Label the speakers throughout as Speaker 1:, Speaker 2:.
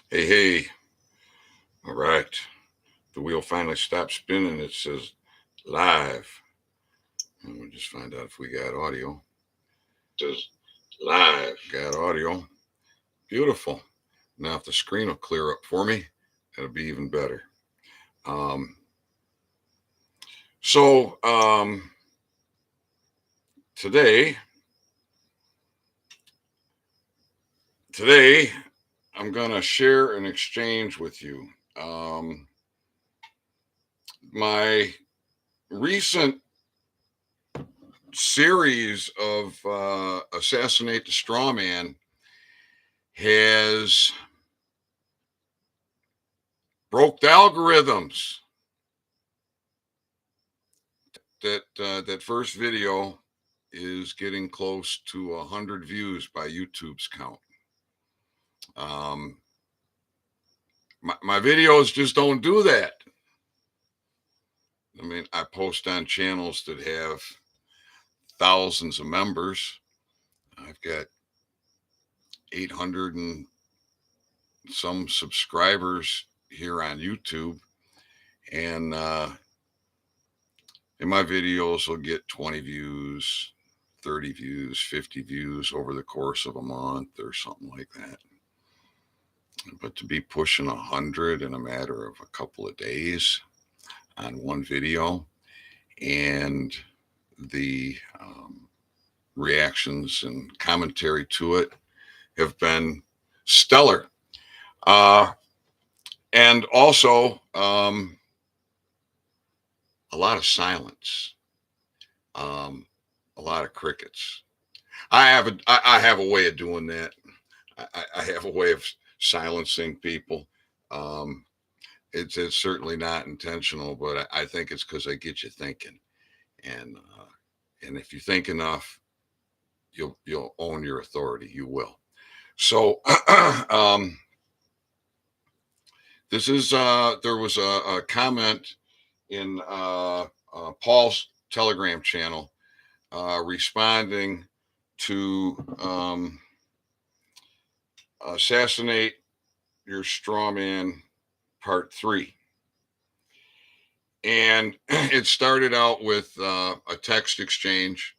Speaker 1: Hey, hey. All right. The wheel finally stopped spinning. It says live. And we'll just find out if we got audio. It says live. Got audio. Beautiful. Now, if the screen will clear up for me, it'll be even better. Um, so, today, today, I'm going to share an exchange with you. My recent series of Assassinate the Straw Man has broke the algorithms. That first video is getting close to 100 views by YouTube's count. My videos just don't do that. I mean, I post on channels that have thousands of members. I've got 800 and some subscribers here on YouTube, and my videos will get 20 views, 30 views, 50 views over the course of a month or something like that. But to be pushing 100 in a matter of a couple of days on one video, and the reactions and commentary to it have been stellar. And also a lot of silence, a lot of crickets. I have a way of doing that. I have a way of silencing people. Um, it's certainly not intentional, but I think it's because I get you thinking, and if you think enough, you'll own your authority. You will. So this is there was a comment in Paul's Telegram channel responding to assassinate your straw man part 3. And it started out with a text exchange,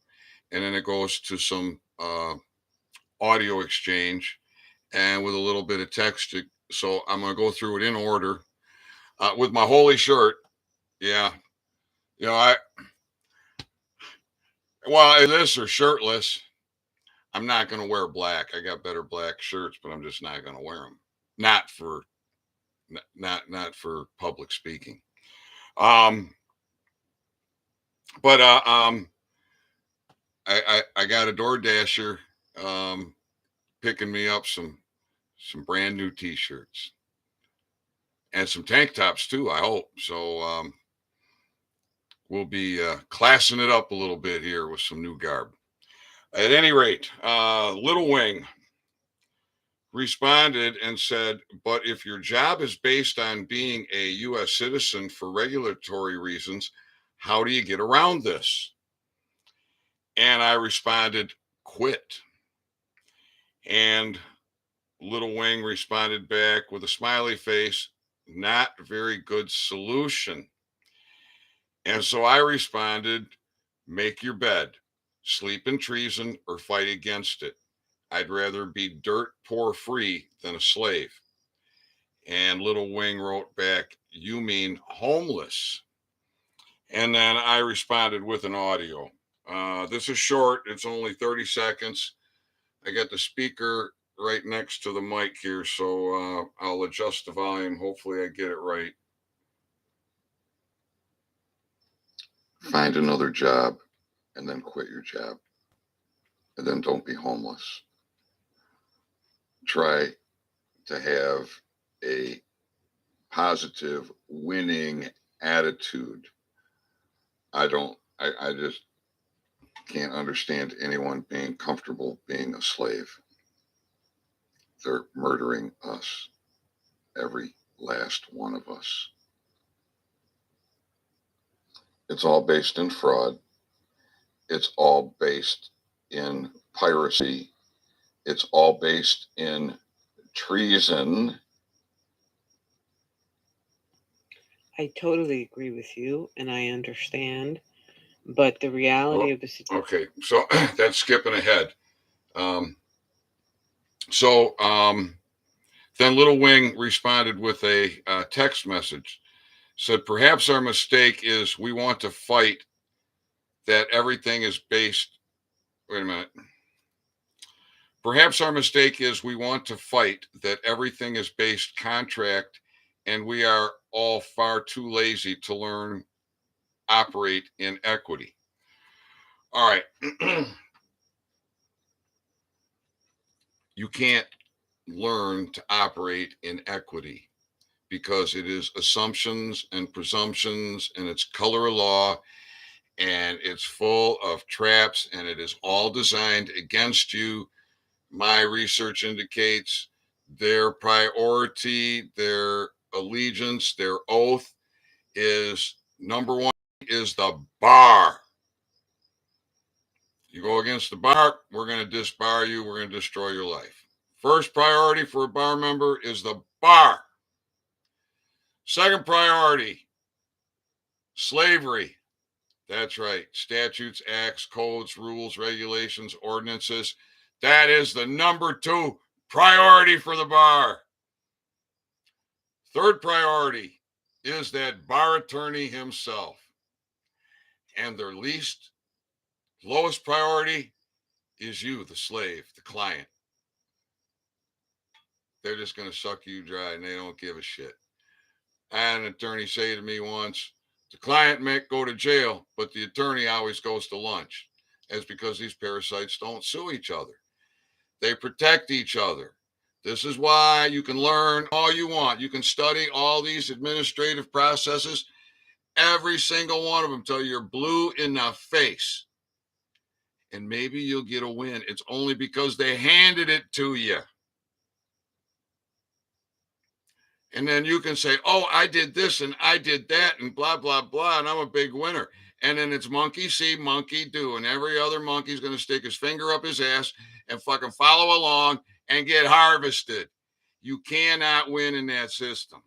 Speaker 1: and then it goes to some audio exchange, and with a little bit of text. So I'm going to go through it in order with my holy shirt. Yeah. You know, this or shirtless, I'm not going to wear black. I got better black shirts, but I'm just not going to wear them. Not for, not for public speaking. Um, but I got a door dasher picking me up some brand new t-shirts and some tank tops too, I hope. So we'll be classing it up a little bit here with some new garb. At any rate, Little Wing responded and said, but if your job is based on being a U.S. citizen for regulatory reasons, how do you get around this? And I responded, quit. And Little Wing responded back with a smiley face, not a very good solution. And so I responded, make your bed, sleep in treason, or fight against it. I'd rather be dirt poor free than a slave. And Little Wing wrote back, you mean homeless? And then I responded with an audio. This is short, it's only 30 seconds. I got the speaker right next to the mic here, so I'll adjust the volume. Hopefully, I get it right. Find another job and then quit your job. And then don't be homeless. Try to have a positive, winning attitude. I just can't understand anyone being comfortable being a slave. They're murdering us, every last one of us. It's all based in fraud. It's all based in piracy. It's all based in treason.
Speaker 2: I totally agree with you and I understand, but the reality
Speaker 1: Oh,
Speaker 2: of the situation.
Speaker 1: okay. So that's skipping ahead. Um, so then Little Wing responded with a text message. Said, perhaps our mistake is we want to fight that everything is based. Wait a minute. Perhaps our mistake is we want to fight that everything is based contract and we are all far too lazy to learn operate in equity. All right. You can't learn to operate in equity because it is assumptions and presumptions and it's color of law and it's full of traps and it is all designed against you. My research indicates their priority, their allegiance, their oath is number one is the bar. You go against the bar, we're going to disbar you, we're going to destroy your life. First priority for a bar member is the bar. Second priority, slavery. That's right. Statutes, acts, codes, rules, regulations, ordinances. That is the number two priority for the bar. Third priority is that bar attorney himself. And their lowest priority is you, the slave, the client. They're just going to suck you dry and they don't give a shit. I had an attorney say to me once, the client may go to jail, but the attorney always goes to lunch. That's because these parasites don't sue each other. They protect each other. This is why you can learn all you want. You can study all these administrative processes, every single one of them, till you're blue in the face. And maybe you'll get a win. It's only because they handed it to you. And then you can say, oh, I did this and I did that and blah, blah, blah, and I'm a big winner. And then it's monkey see, monkey do. And every other monkey's going to stick his finger up his ass and fucking follow along and get harvested. You cannot win in that system.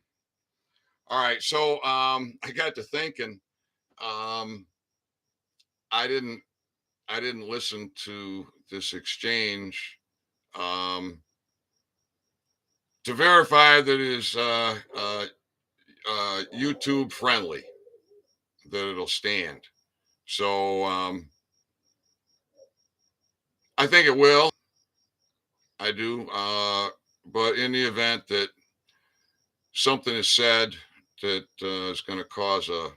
Speaker 1: All right. So I got to thinking, um, I didn't I didn't listen to this exchange um, to verify that it is YouTube friendly, that it'll stand. So I think it will. I do. But in the event that something is said that is going to cause a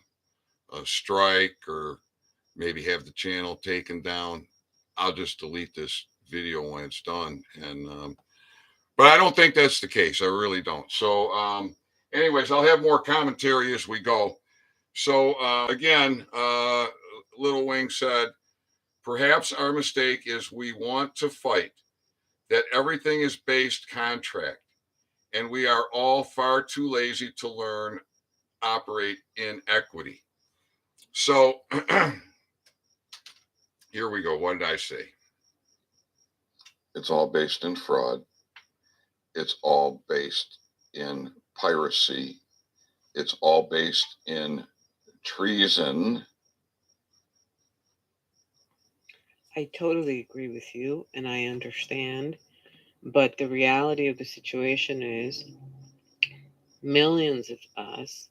Speaker 1: strike or maybe have the channel taken down, I'll just delete this video when it's done. And but I don't think that's the case. I really don't. So anyways, I'll have more commentary as we go. So again, Little Wing said, perhaps our mistake is we want to fight that everything is based contract, and we are all far too lazy to learn operate in equity. So here we go. What did I say? It's all based in fraud. It's all based in piracy. It's all based in treason.
Speaker 2: I totally agree with you and I understand, but the reality of the situation is millions of us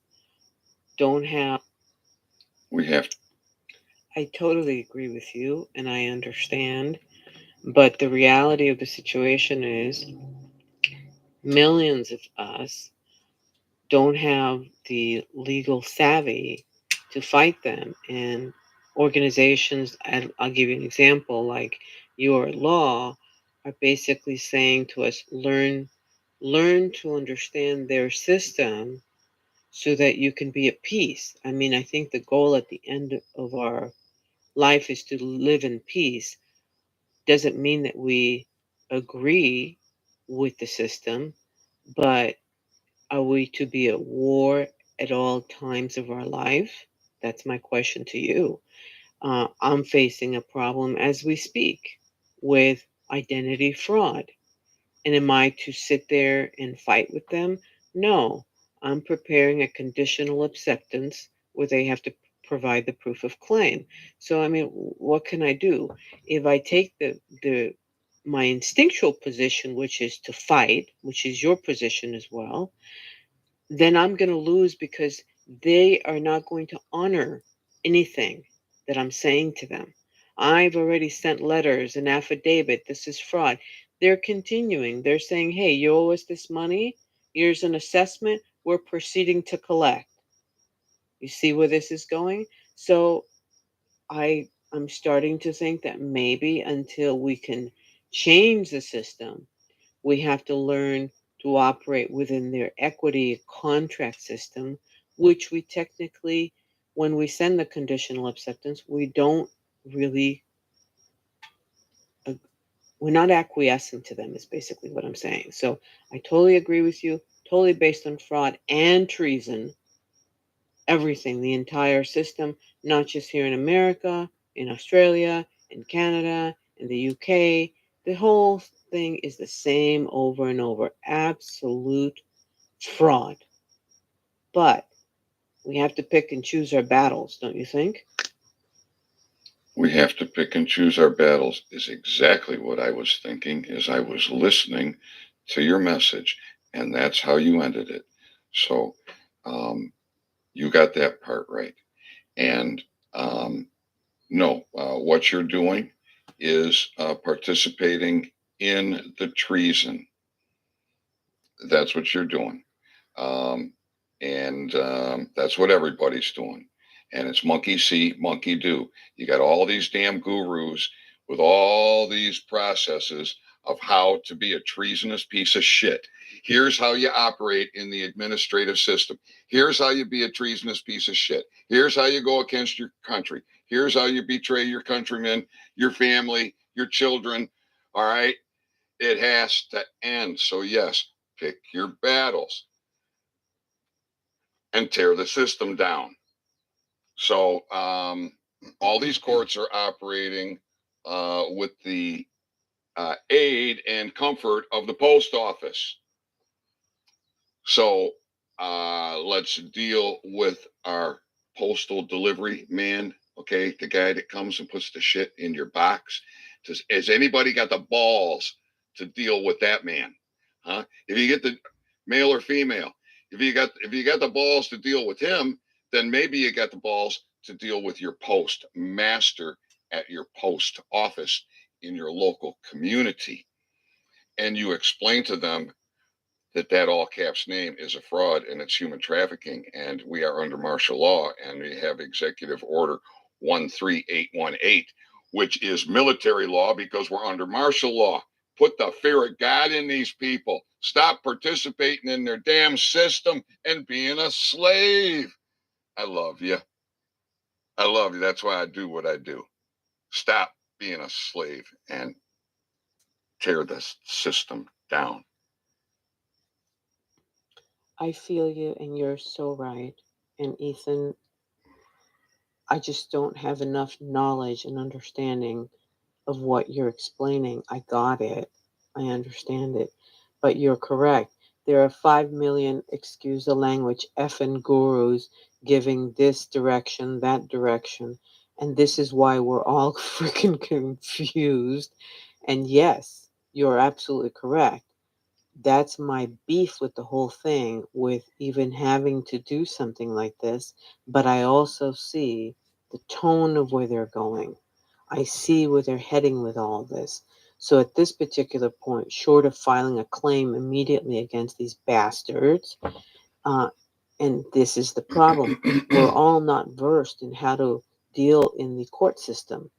Speaker 2: don't have.
Speaker 1: We have.
Speaker 2: I totally agree with you and I understand, but the reality of the situation is millions of us don't have the legal savvy to fight them. And organizations, I'll give you an example, like Your Law, are basically saying to us, learn to understand their system so that you can be at peace. I mean, I think the goal at the end of our life is to live in peace. Doesn't mean that we agree with the system, but are we to be at war at all times of our life? That's my question to you. I'm facing a problem as we speak with identity fraud. And am I to sit there and fight with them? No. I'm preparing a conditional acceptance where they have to provide the proof of claim. So I mean, what can I do? If I take the my instinctual position, which is to fight, which is your position as well, then I'm going to lose because they are not going to honor anything that I'm saying to them. I've already sent letters, an affidavit, this is fraud. They're continuing. They're saying, hey, you owe us this money. Here's an assessment. We're proceeding to collect. You see where this is going? So I'm starting to think that maybe until we can change the system, we have to learn to operate within their equity contract system, which we technically, when we send the conditional acceptance, we don't really, uh, we're not acquiescing to them, is basically what I'm saying. So I totally agree with you, totally based on fraud and treason, everything, the entire system, not just here in America, in Australia, in Canada, in the UK. The whole thing is the same over and over. Absolute fraud. But we have to pick and choose our battles, don't you think?
Speaker 1: We have to pick and choose our battles is exactly what I was thinking as I was listening to your message. And that's how you ended it. So you got that part right. And no, what you're doing is participating in the treason. That's what you're doing. Um, and that's what everybody's doing. And it's monkey see, monkey do. You got all these damn gurus with all these processes of how to be a treasonous piece of shit. Here's how you operate in the administrative system. Here's how you be a treasonous piece of shit. Here's how you go against your country. Here's how you betray your countrymen, your family, your children. All right. It has to end. So, yes, pick your battles and tear the system down. So all these courts are operating with the aid and comfort of the post office. So let's deal with our postal delivery man. Okay, the guy that comes and puts the shit in your box. Has anybody got the balls to deal with that man? Huh? If you get the male or female, if you got the balls to deal with him, then maybe you got the balls to deal with your post master at your post office in your local community, and you explain to them that all caps name is a fraud and it's human trafficking, and we are under martial law, and we have executive order 13818, which is military law because we're under martial law. Put the fear of God in these people. Stop participating in their damn system and being a slave. I love you. I love you. That's why I do what I do. Stop being a slave and tear this system down.
Speaker 2: I feel you, and you're so right. And Ethan, I just don't have enough knowledge and understanding of what you're explaining. I got it. I understand it. But you're correct. There are 5 million, excuse the language, effing gurus giving this direction, that direction. And this is why we're all freaking confused. And yes, you're absolutely correct. That's my beef with the whole thing, with even having to do something like this. But I also see the tone of where they're going. I see where they're heading with all this. So at this particular point, short of filing a claim immediately against these bastards, uh, and this is the problem, we're all not versed in how to deal in the court system,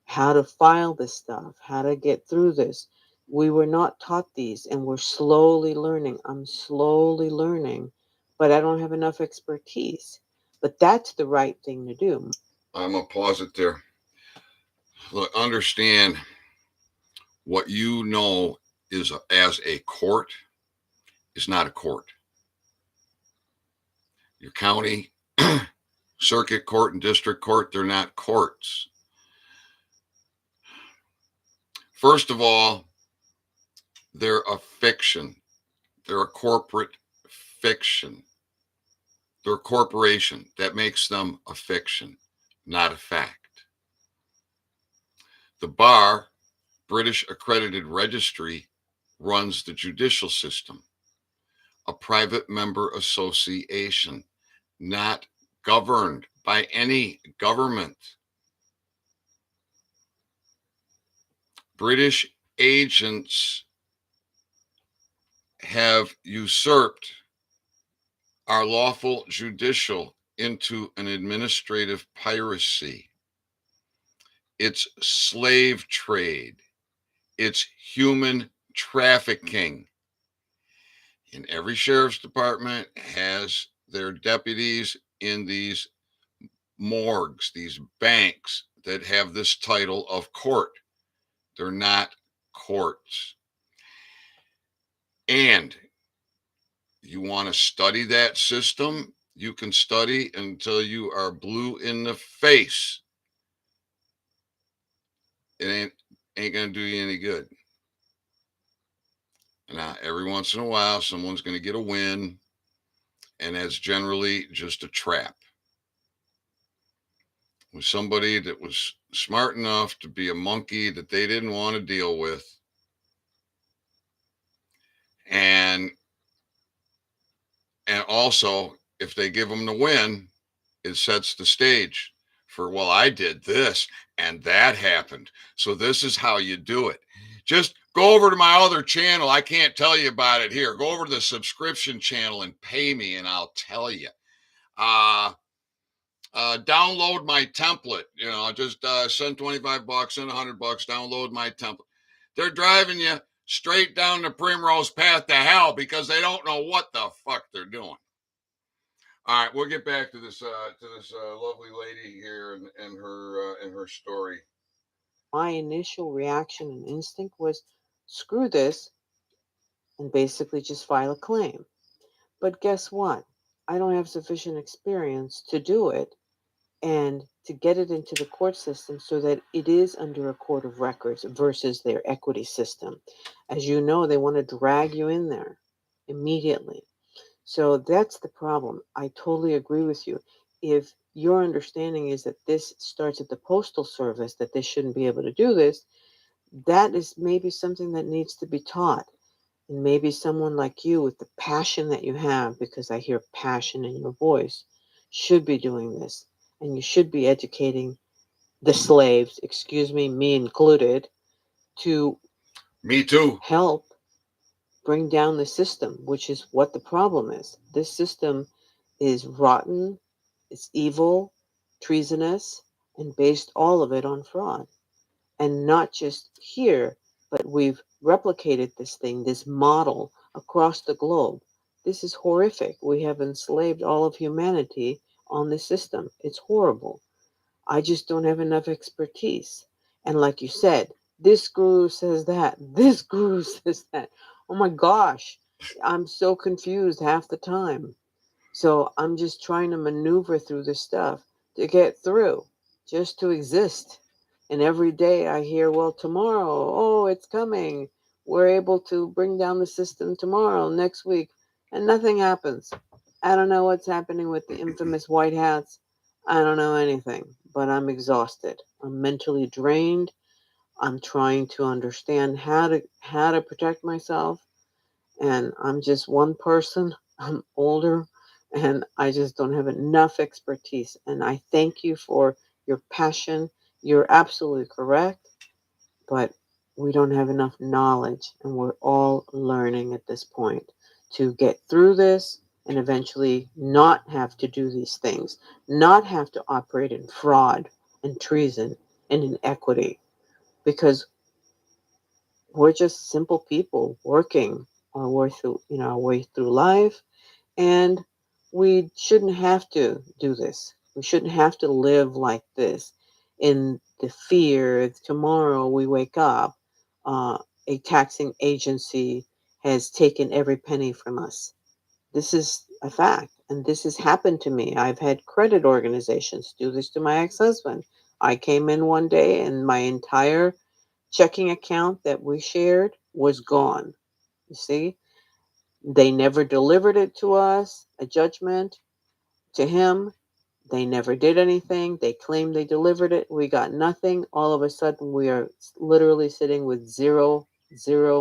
Speaker 2: how to file this stuff, how to get through this. We were not taught these, and we're slowly learning. I'm slowly learning, but I don't have enough expertise. But that's the right thing to do.
Speaker 1: I'm gonna pause it there. Look, understand what you know is as a court is not a court. Your county, circuit court, and district court, they're not courts. First of all, they're a fiction. They're a corporate fiction. They're a corporation. That makes them a fiction, not a fact. The bar, British accredited registry, runs the judicial system, a private member association, not governed by any government. British agents have usurped our lawful judicial into an administrative piracy. It's slave trade. It's human trafficking. And every sheriff's department has their deputies in these morgues, these banks that have this title of court. They're not courts. And you want to study that system, you can study until you are blue in the face. It ain't gonna do you any good. Now, every once in a while, someone's gonna get a win, and that's generally just a trap. With somebody that was smart enough to be a monkey that they didn't want to deal with, and also if they give them the win, it sets the stage for, well, I did this and that happened, so this is how you do it. Just go over to my other channel. I can't tell you about it here. Go over to the subscription channel and pay me, and I'll tell you. Download my template. Just send $25, send $100, download my template. They're driving you straight down the primrose path to hell because they don't know what the fuck they're doing. All right, we'll get back to this lovely lady here and her story.
Speaker 2: My initial reaction and instinct was, screw this, and basically just file a claim. But guess what? I don't have sufficient experience to do it and to get it into the court system so that it is under a court of records versus their equity system. As you know, they want to drag you in there immediately. So that's the problem. I totally agree with you. If your understanding is that this starts at the postal service, that they shouldn't be able to do this, that is maybe something that needs to be taught. And maybe someone like you, with the passion that you have, because I hear passion in your voice, should be doing this. And you should be educating the slaves, excuse me included, to
Speaker 1: Me too.
Speaker 2: help bring down the system, which is what the problem is. This system is rotten, it's evil, treasonous, and based all of it on fraud. And not just here, but we've replicated this thing, this model across the globe. This is horrific. We have enslaved all of humanity on the system. It's horrible. I just don't have enough expertise. And like you said, this guru says that, this guru says that. Oh my gosh, I'm so confused half the time. So I'm just trying to maneuver through this stuff to get through, just to exist. And every day I hear, well, tomorrow, oh, it's coming. We're able to bring down the system tomorrow, next week. And nothing happens. I don't know what's happening with the infamous white hats. I don't know anything, but I'm exhausted. I'm mentally drained. I'm trying to understand how to protect myself, and I'm just one person. I'm older and I just don't have enough expertise. And I thank you for your passion. You're absolutely correct, but we don't have enough knowledge, and we're all learning at this point to get through this and eventually not have to do these things, not have to operate in fraud and treason and inequity, because we're just simple people working our way through life, and we shouldn't have to do this. We shouldn't have to live like this in the fear that tomorrow we wake up, uh, a taxing agency has taken every penny from us. This is a fact, and this has happened to me. I've had credit organizations do this to my ex-husband. I came in one day and my entire checking account that we shared was gone. You see, they never delivered it to us, a judgment. To him, they never did anything. They claimed they delivered it. We got nothing. All of a sudden, we are literally sitting with zero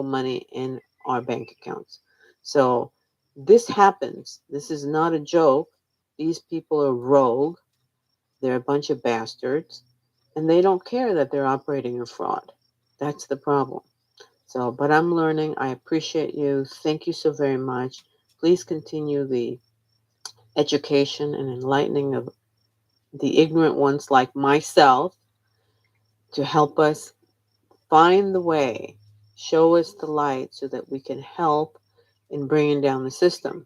Speaker 2: money in our bank accounts. So this happens. This is not a joke. These people are rogue. They're a bunch of bastards. And they don't care that they're operating in fraud. That's the problem. So, but I'm learning. I appreciate you. Thank you so very much. Please continue the education and enlightening of the ignorant ones like myself to help us find the way, show us the light so that we can help in bringing down the system.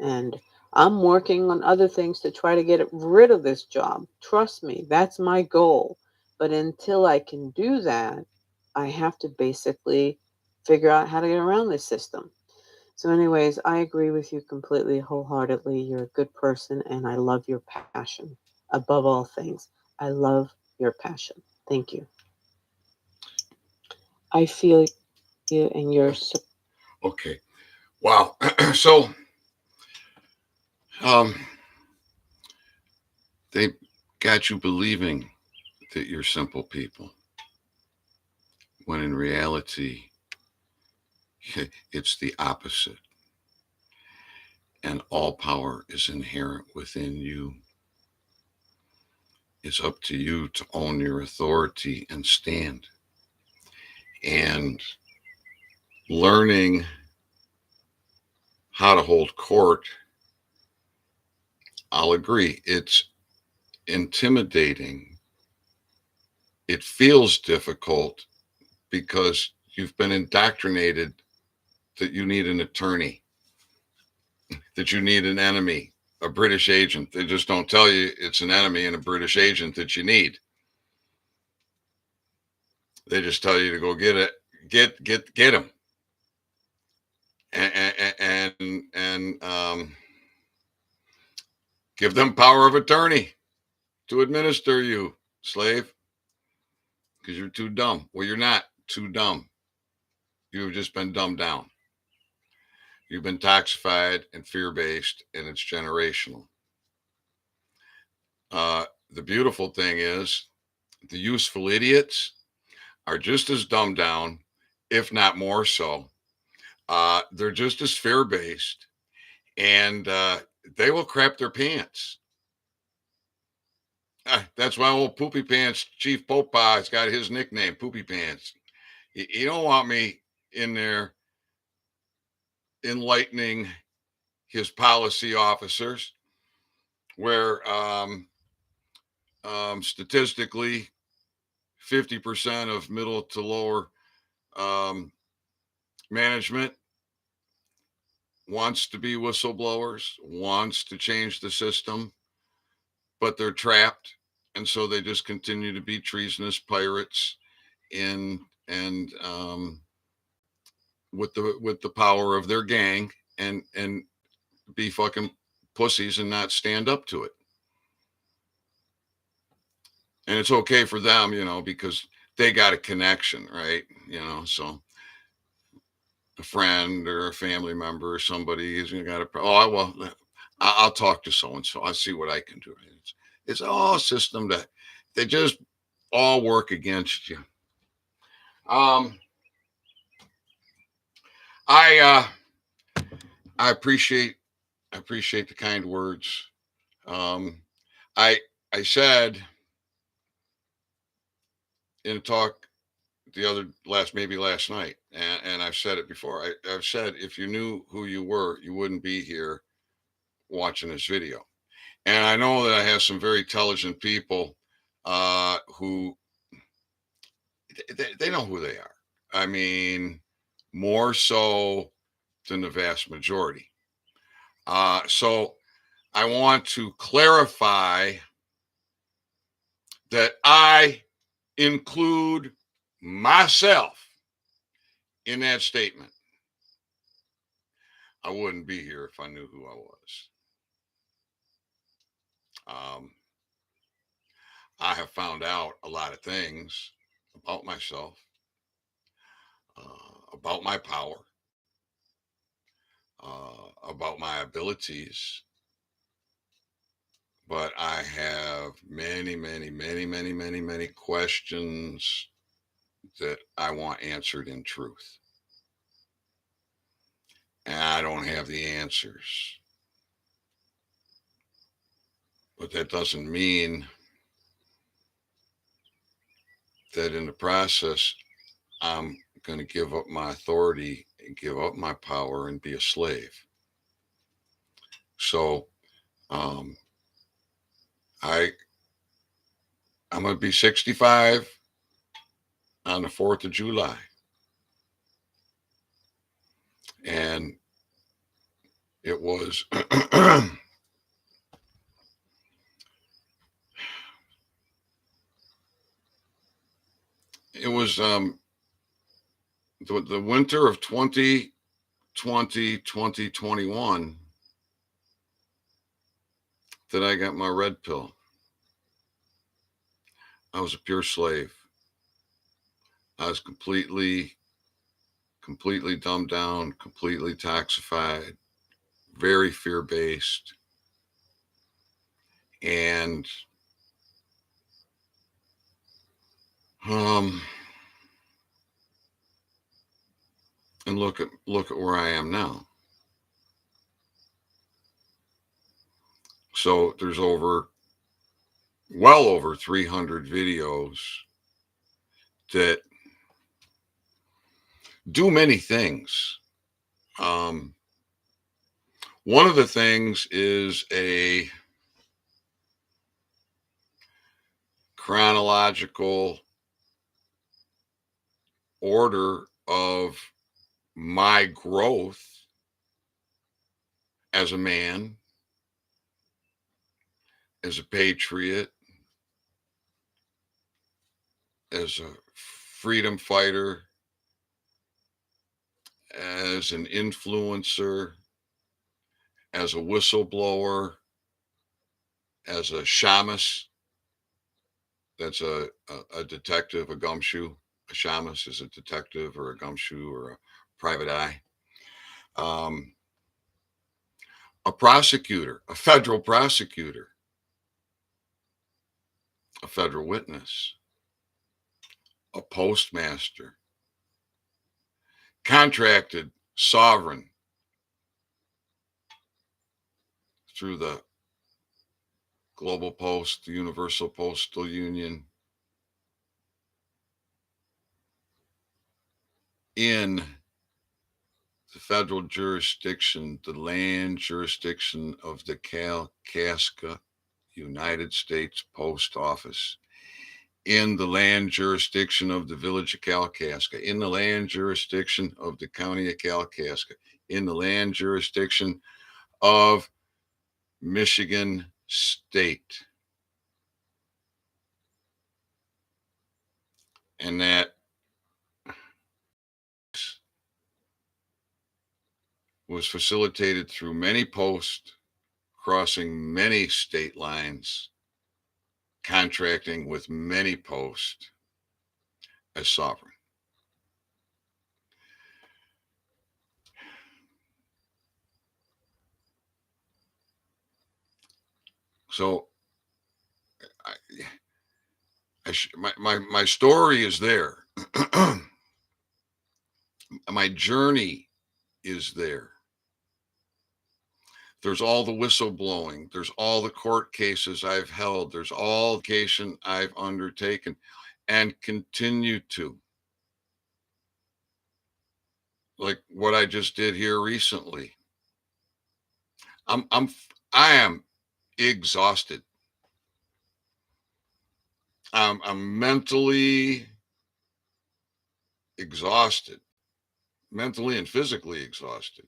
Speaker 2: And I'm working on other things to try to get rid of this job. Trust me, that's my goal. But until I can do that, I have to basically figure out how to get around this system. So, anyways, I agree with you completely, wholeheartedly. You're a good person, and I love your passion. Above all things, I love your passion. Thank you. I feel you, and you're so.
Speaker 1: Okay. Wow. So um, they got you believing that you're simple people, when in reality, it's the opposite. And all power is inherent within you. It's up to you to own your authority and stand. And learning how to hold court, I'll agree, it's intimidating. It feels difficult because you've been indoctrinated that you need an attorney, that you need an enemy, a British agent. They just don't tell you it's an enemy and a British agent that you need. They just tell you to go get it, get him, and give them power of attorney to administer you, slave, because you're too dumb. Well, you're not too dumb. You've just been dumbed down. You've been toxified and fear based, and it's generational. The beautiful thing is, the useful idiots are just as dumbed down, if not more so. They're just as fear based, and they will crap their pants. That's why old Poopy Pants Chief Popa has got his nickname, Poopy Pants. You don't want me in there enlightening his policy officers, where statistically 50% of middle to lower um, management wants to be whistleblowers, wants to change the system, but they're trapped, and so they just continue to be treasonous pirates in and with the power of their gang, and be fucking pussies and not stand up to it. And it's okay for them, because they got a connection, right? So a friend or a family member or somebody is got a, oh well, I'll talk to so and so. I'll see what I can do. It's all a system that they just all work against you. Um, I I appreciate the kind words. Um, I I said in a talk the other maybe last night, and I've said it before. I've said, if you knew who you were, you wouldn't be here watching this video. And I know that I have some very intelligent people who they know who they are. I mean, more so than the vast majority. So I want to clarify that I include myself in that statement. I wouldn't be here if I knew who I was. Um, I have found out a lot of things about myself, about my power, about my abilities, but I have many, many, many, many, many, many questions that I want answered in truth. And I don't have the answers. But that doesn't mean that in the process, I'm going to give up my authority and give up my power and be a slave. So um, I I'm going to be 65 on the 4th of July. And it was it was the winter of 2021 that I got my red pill. I was a pure slave. I was completely dumbed down, completely toxified, very fear based. And um and look at where I am now. So there's well over 300 videos that do many things. Um, one of the things is a chronological order of my growth as a man, as a patriot, as a freedom fighter, as an influencer, as a whistleblower, as a shamus. That's a detective, a gumshoe. A shamus is a detective or a gumshoe or a private eye. Um, a prosecutor, a federal prosecutor, a federal witness, a postmaster, contracted sovereign through the Global Post, the Universal Postal Union, in the federal jurisdiction, the land jurisdiction of the Kalkaska United States Post Office, in the land jurisdiction of the village of Kalkaska, in the land jurisdiction of the county of Kalkaska, in the land jurisdiction of Michigan State. And that was facilitated through many posts, crossing many state lines, contracting with many posts as sovereign. So I, my story is there. My journey is there. There's all the whistleblowing. There's all the court cases I've held. There's all the education I've undertaken and continue to. Like what I just did here recently. I'm I'm I am exhausted. I'm mentally exhausted, mentally and physically exhausted.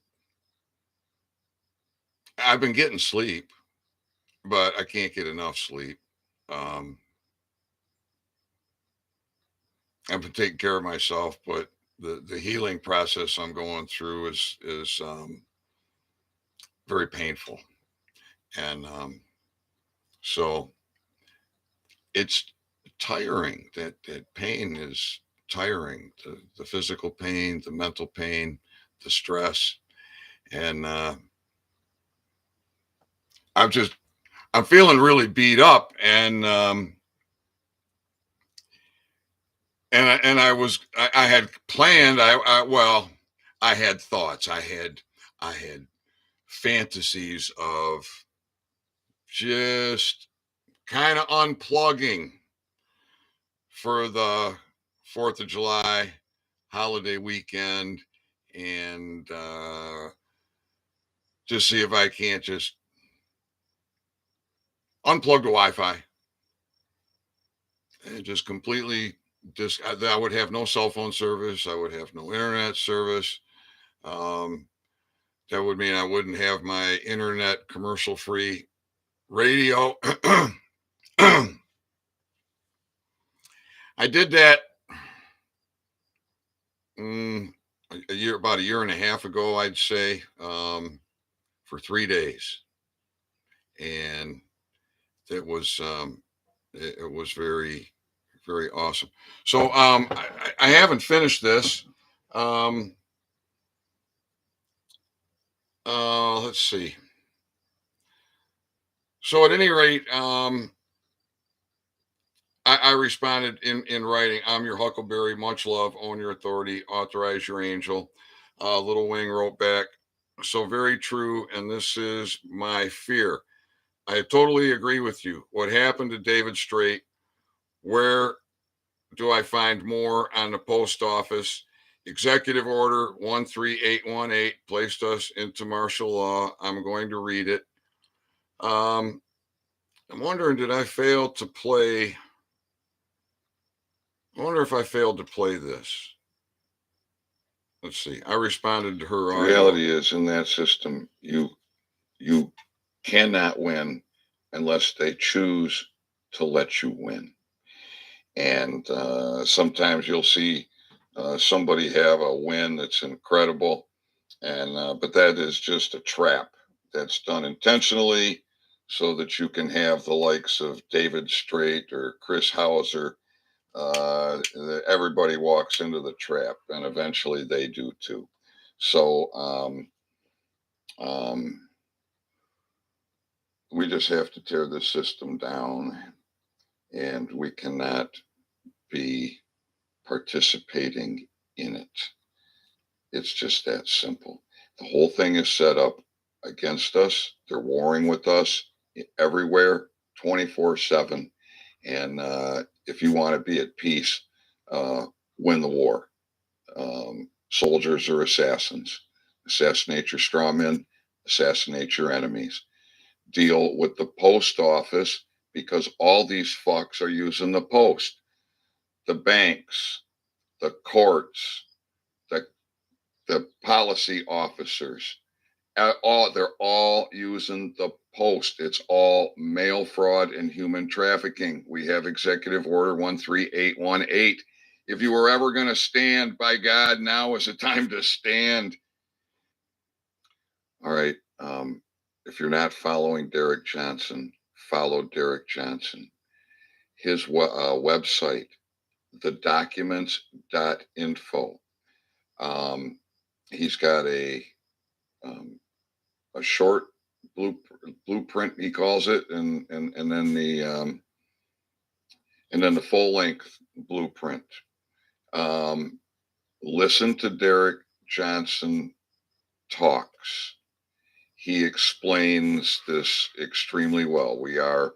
Speaker 1: I've been getting sleep, but I can't get enough sleep. Um, I've been taking care of myself, but the healing process I'm going through is very painful, and so it's tiring. That pain is tiring. The physical pain, the mental pain, the stress, and I've just I'm feeling really beat up, and I had planned. Well, I had thoughts. I had fantasies of just kind of unplugging for the 4th of July holiday weekend, and just see if I can't just unplug the Wi-Fi and just completely I would have no cell phone service. I would have no internet service. Um, that would mean I wouldn't have my internet commercial free radio. I did that about a year and a half ago, I'd say, for 3 days, and it was very, very awesome. So I haven't finished this. Um, let's see. So at any rate, I responded in writing. I'm your Huckleberry. Much love. Own your authority. Authorize your angel. Little Wing wrote back. So very true. And this is my fear. I totally agree with you. What happened to David Strait? Where do I find more on the post office? Executive Order 13818 placed us into martial law. I'm going to read it. I'm wondering, did I fail to play? I wonder if I failed to play this. Let's see. I responded to her. The reality is, in that system, you cannot win unless they choose to let you win. And sometimes you'll see somebody have a win that's incredible, and but that is just a trap that's done intentionally so that you can have the likes of David Strait or Chris Hauser. Everybody walks into the trap, and eventually they do too. So we just have to tear this system down, and we cannot be participating in it. It's just that simple. The whole thing is set up against us. They're warring with us everywhere, 24/7. And if you want to be at peace, win the war. Soldiers are assassins. Assassinate your strawmen, assassinate your enemies. Deal with the post office, because all these fucks are using the post. The banks, the courts, the policy officers, they're all using the post. It's all mail fraud and human trafficking. We have Executive Order 13818. If you were ever going to stand, by God, now is the time to stand. All right. If you're not following Derek Johnson, follow Derek Johnson. His website, thedocuments.info. He's got a short blueprint, he calls it, and then the full length blueprint. Listen to Derek Johnson talks. He explains this extremely well. We are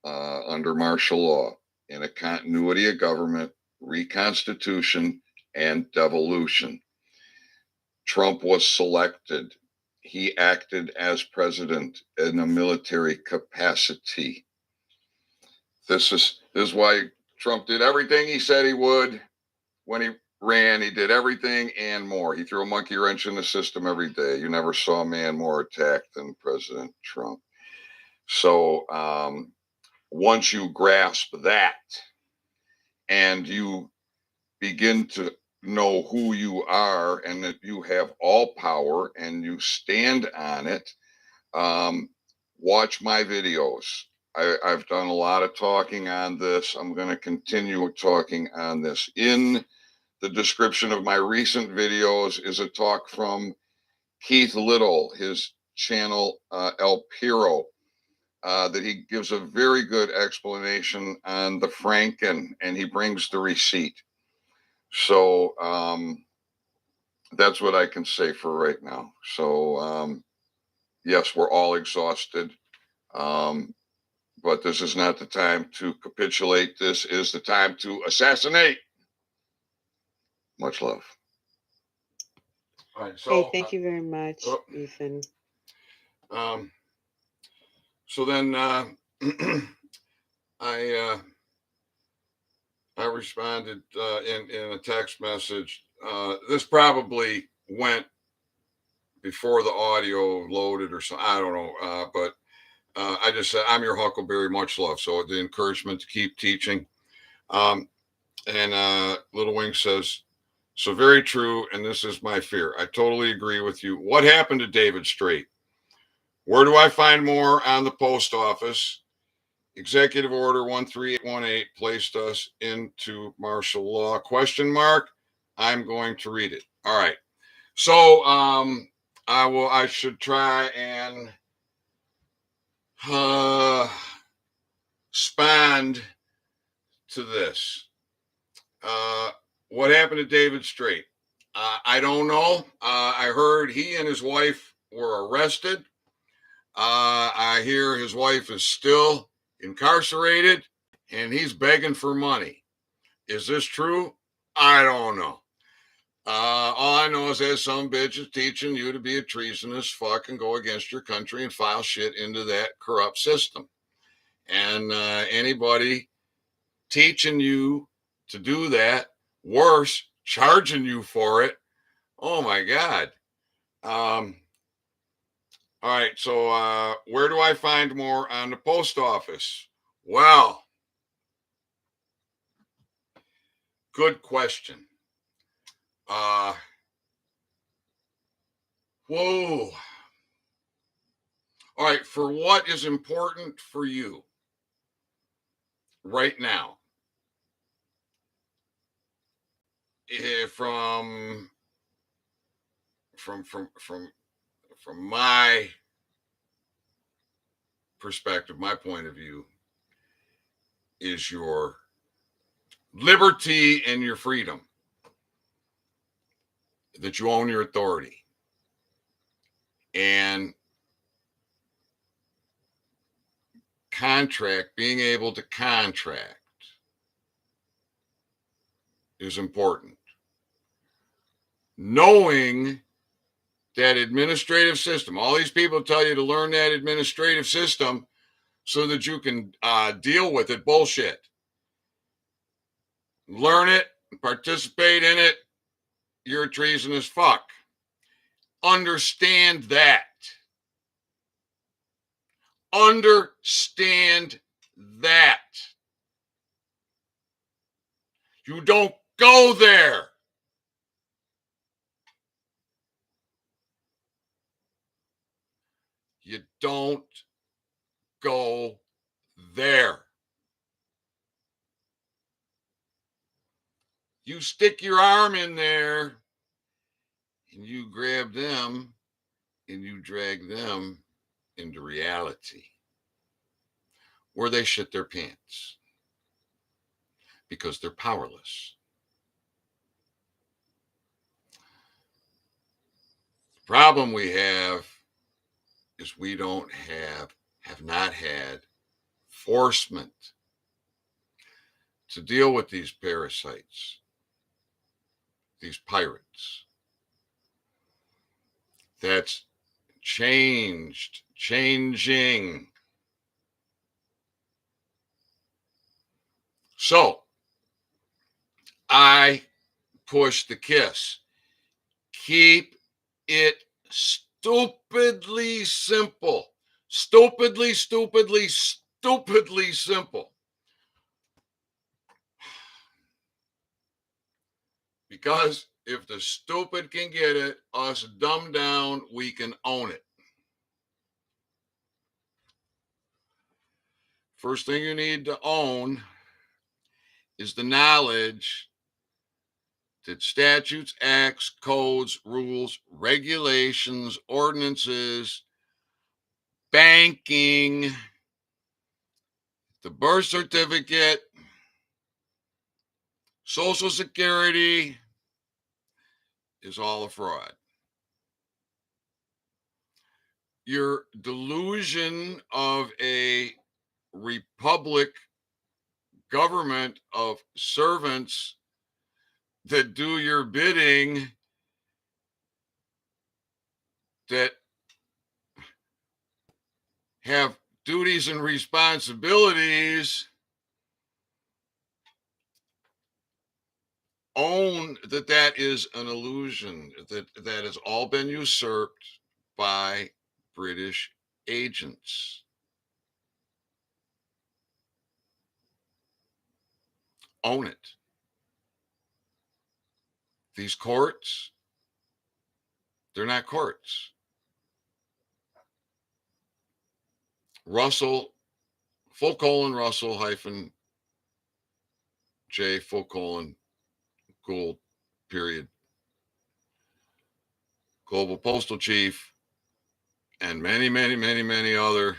Speaker 1: under martial law, in a continuity of government, reconstitution, and devolution. Trump was selected. He acted as president in a military capacity. This is why Trump did everything he said he would when he ran. He did everything and more. He threw a monkey wrench in the system every day. You never saw a man more attacked than President Trump. So once you grasp that and you begin to know who you are and that you have all power and you stand on it, watch my videos. I've done a lot of talking on this. I'm going to continue talking on this. In the description of my recent videos is a talk from Keith Little, his channel El Piro. that he gives a very good explanation on the Franken, and he brings the receipt. So that's what I can say for right now. So yes, we're all exhausted, but this is not the time to capitulate. This is the time to assassinate. Much love. All right.
Speaker 2: Hey,
Speaker 1: So
Speaker 2: thank you very much, Ethan.
Speaker 1: um, so then I I responded in a text message. This probably went before the audio loaded or something. I don't know. But I just said, I'm your Huckleberry, much love. So the encouragement to keep teaching. And Little Wing says, so very true. And this is my fear. I totally agree with you. What happened to David Strait? Where do I find more on the post office? Executive Order 13818 placed us into martial law, question mark. I'm going to read it. All right. So I should try and respond to this. What happened to David Strait? I don't know. I heard he and his wife were arrested. I hear his wife is still incarcerated and he's begging for money. Is this true? I don't know. All I know is that some bitch is teaching you to be a treasonous fuck and go against your country and file shit into that corrupt system. And anybody teaching you to do that, worse, charging you for it. Oh my God. All right. So where do I find more on the post office? Well, good question. Whoa. All right. For what is important for you right now? From my perspective, my point of view, is your liberty and your freedom, that you own your authority, and being able to contract is important. Knowing that administrative system, all these people tell you to learn that administrative system so that you can deal with it. Bullshit. Learn it, participate in it. You're a treasonous fuck. Understand that. Understand that. You don't go there. You don't go there. You stick your arm in there and you grab them and you drag them into reality where they shit their pants because they're powerless. The problem we have is we don't have not had enforcement to deal with these parasites, these pirates. That's changing. So I push the KISS. Keep it stupidly simple. Stupidly simple. Because if the stupid can get it, us dumb down, we can own it. First thing you need to own is the knowledge that statutes, acts, codes, rules, regulations, ordinances, banking, the birth certificate, Social Security is all a fraud. Your delusion of a republic government of servants that do your bidding, that have duties and responsibilities, own that is an illusion, that has all been usurped by British agents. Own it. These courts, they're not courts. Russell, full colon, Russell hyphen J, full colon, Gould, period. Global Postal Chief, and many, many, many, many other,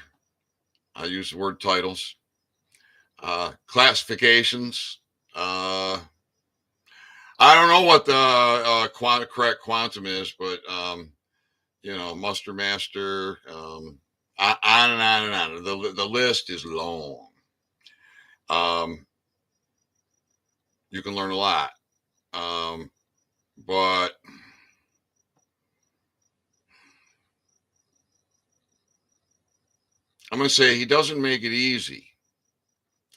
Speaker 1: I use the word titles, classifications. I don't know what the correct quantum is, but muster master, on and on and on. The list is long. You can learn a lot, but I'm going to say he doesn't make it easy,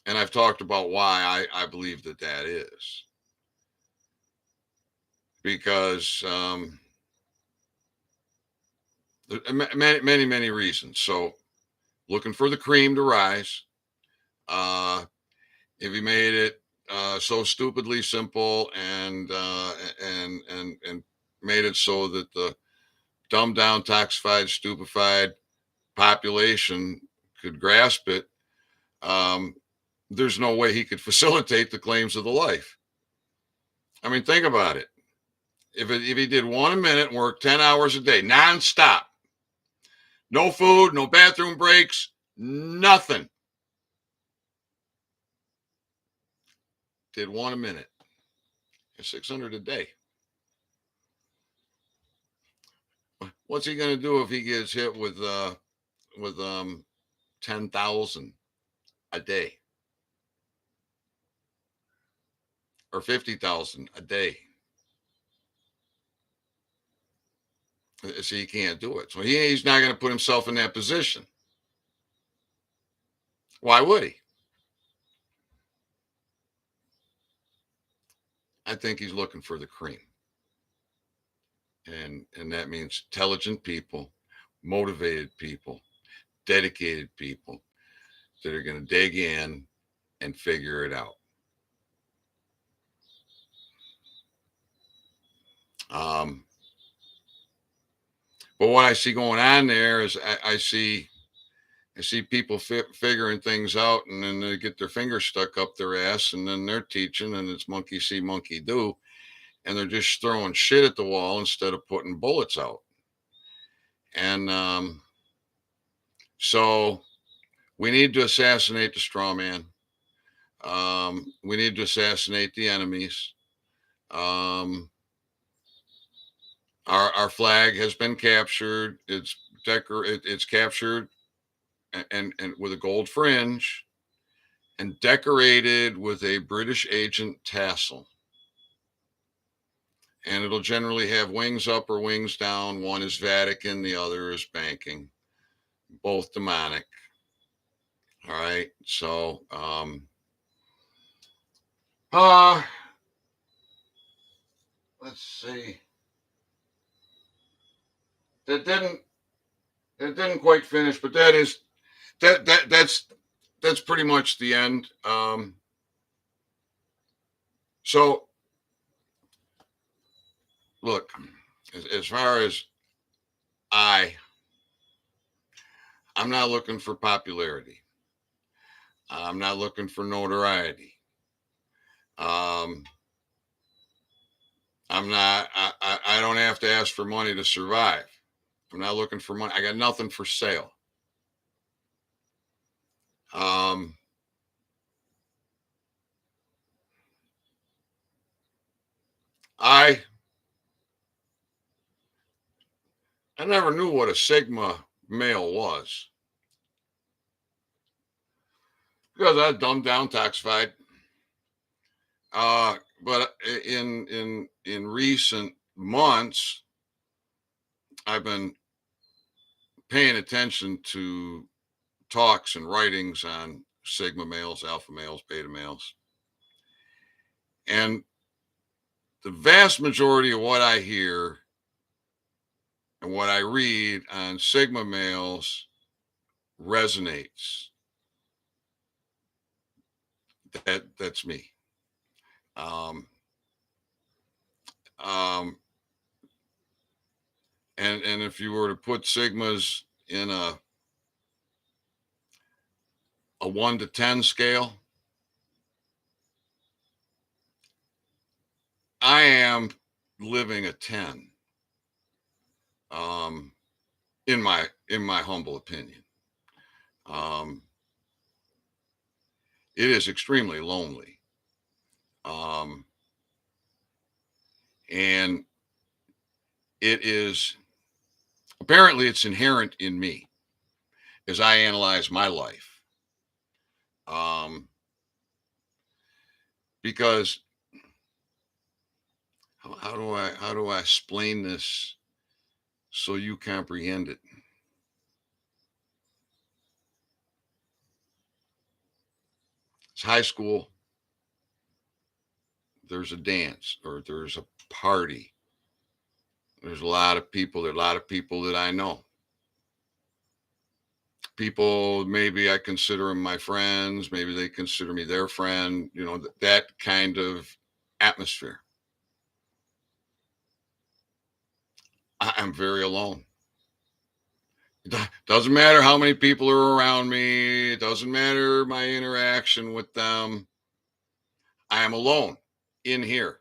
Speaker 1: and I've talked about why I believe that is, because many, many, many reasons. So, looking for the cream to rise. If he made it so stupidly simple and made it so that the dumbed down, toxified, stupefied population could grasp it, there's no way he could facilitate the claims of the life. I mean, think about it. If he did one a minute, worked 10 hours a day, nonstop, no food, no bathroom breaks, nothing. Did one a minute. 600 a day. What's he going to do if he gets hit with 10,000 a day or 50,000 a day? So he can't do it. So he's not going to put himself in that position. Why would he? I think he's looking for the cream. And that means intelligent people, motivated people, dedicated people that are going to dig in and figure it out. But what I see going on there is I see people figuring things out, and then they get their fingers stuck up their ass, and then they're teaching, and it's monkey see, monkey do, and they're just throwing shit at the wall instead of putting bullets out. And so we need to assassinate the straw man. We need to assassinate the enemies. Our flag has been captured. It's captured and with a gold fringe and decorated with a British agent tassel. And it'll generally have wings up or wings down. One is Vatican, the other is banking. Both demonic. All right. So let's see. That didn't quite finish, but that's pretty much the end. So look, as far as I'm not looking for popularity. I'm not looking for notoriety. I'm not. I don't have to ask for money to survive. I'm not looking for money. I got nothing for sale. I I never knew what a Sigma male was because I was dumbed down, toxified. But in recent months, I've been paying attention to talks and writings on Sigma males, alpha males, beta males, and the vast majority of what I hear and what I read on Sigma males resonates. That's me. Um, um, and if you were to put Sigmas in a 1 to 10 scale, I am living a 10. Um, in my humble opinion, um, it is extremely lonely, um, and it is apparently it's inherent in me as I analyze my life, um, because how do I explain this so you comprehend it? It's high school. There's a dance or there's a party. There's a lot of people. There are a lot of people that I know. People, maybe I consider them my friends. Maybe they consider me their friend. That kind of atmosphere. I'm very alone. Doesn't matter how many people are around me. It doesn't matter my interaction with them. I am alone in here.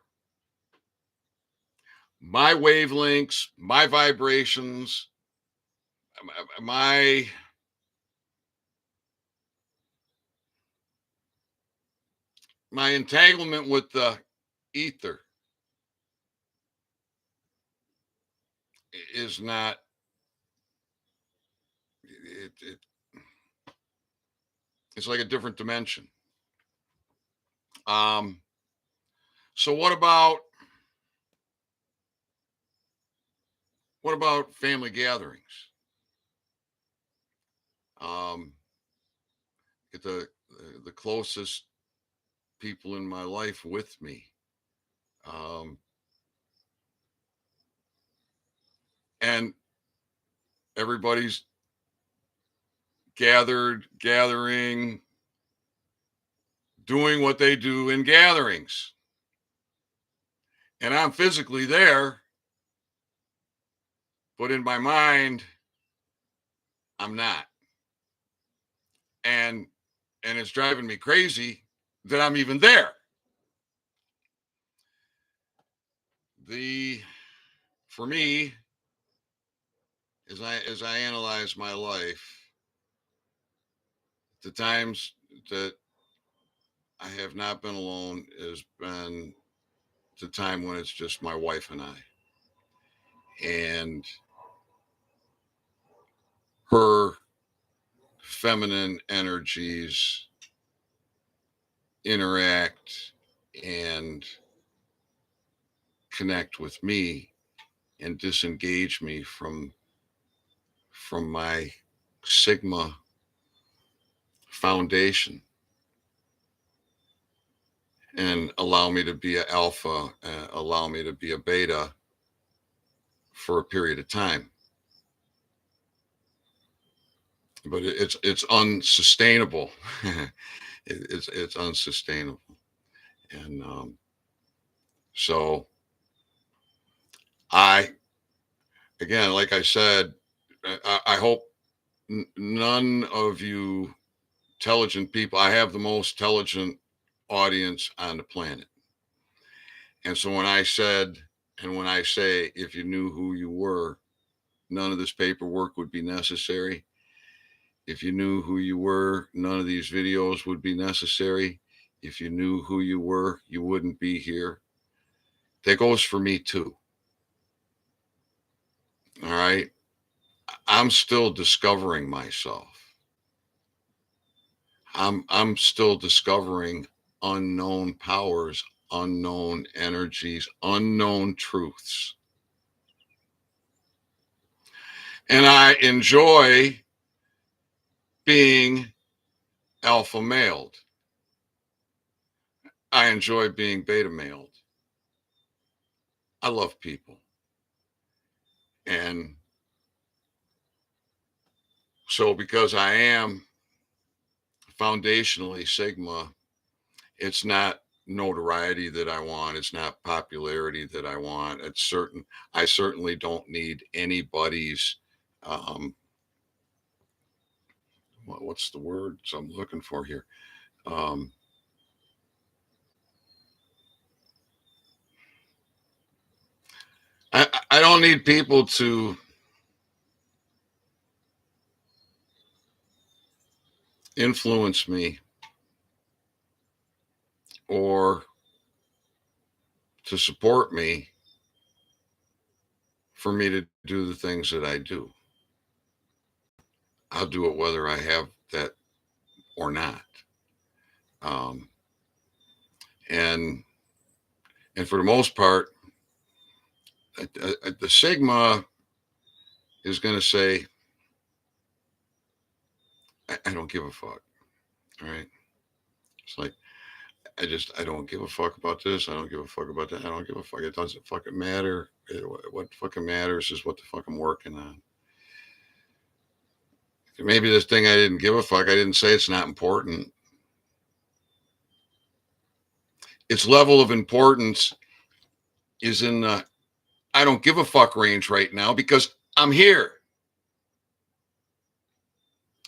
Speaker 1: My wavelengths, my vibrations, my my entanglement with the ether is not it's like a different dimension. Um, so what about family gatherings? Um, get the closest people in my life with me. Um, and everybody's gathering, doing what they do in gatherings. And I'm physically there, but in my mind, I'm not. And it's driving me crazy that I'm even there. The For me, as I analyze my life, the times that I have not been alone has been the time when it's just my wife and I. And her feminine energies interact and connect with me and disengage me from my Sigma foundation and allow me to be an alpha, allow me to be a beta for a period of time. But it's unsustainable. It's unsustainable, and so I again, like I said, I hope none of you intelligent people. I have the most intelligent audience on the planet, and so when I say, if you knew who you were, none of this paperwork would be necessary. If you knew who you were, none of these videos would be necessary. If you knew who you were, you wouldn't be here. That goes for me too. All right. I'm still discovering myself. I'm still discovering unknown powers, unknown energies, unknown truths. And I enjoy being alpha maled. I enjoy being beta maled. I love people. And so because I am foundationally Sigma, it's not notoriety that I want. It's not popularity that I want. I certainly don't need anybody's, um, what's the word I'm looking for here? Um, I don't need people to influence me or to support me for me to do the things that I do. I'll do it whether I have that or not. Um, and and for the most part, the Sigma is going to say, I don't give a fuck. All right. It's like, I don't give a fuck about this. I don't give a fuck about that. I don't give a fuck. It doesn't fucking matter. What fucking matters is what the fuck I'm working on. Maybe this thing I didn't give a fuck. I didn't say it's not important. Its level of importance is in the I don't give a fuck range right now because I'm here.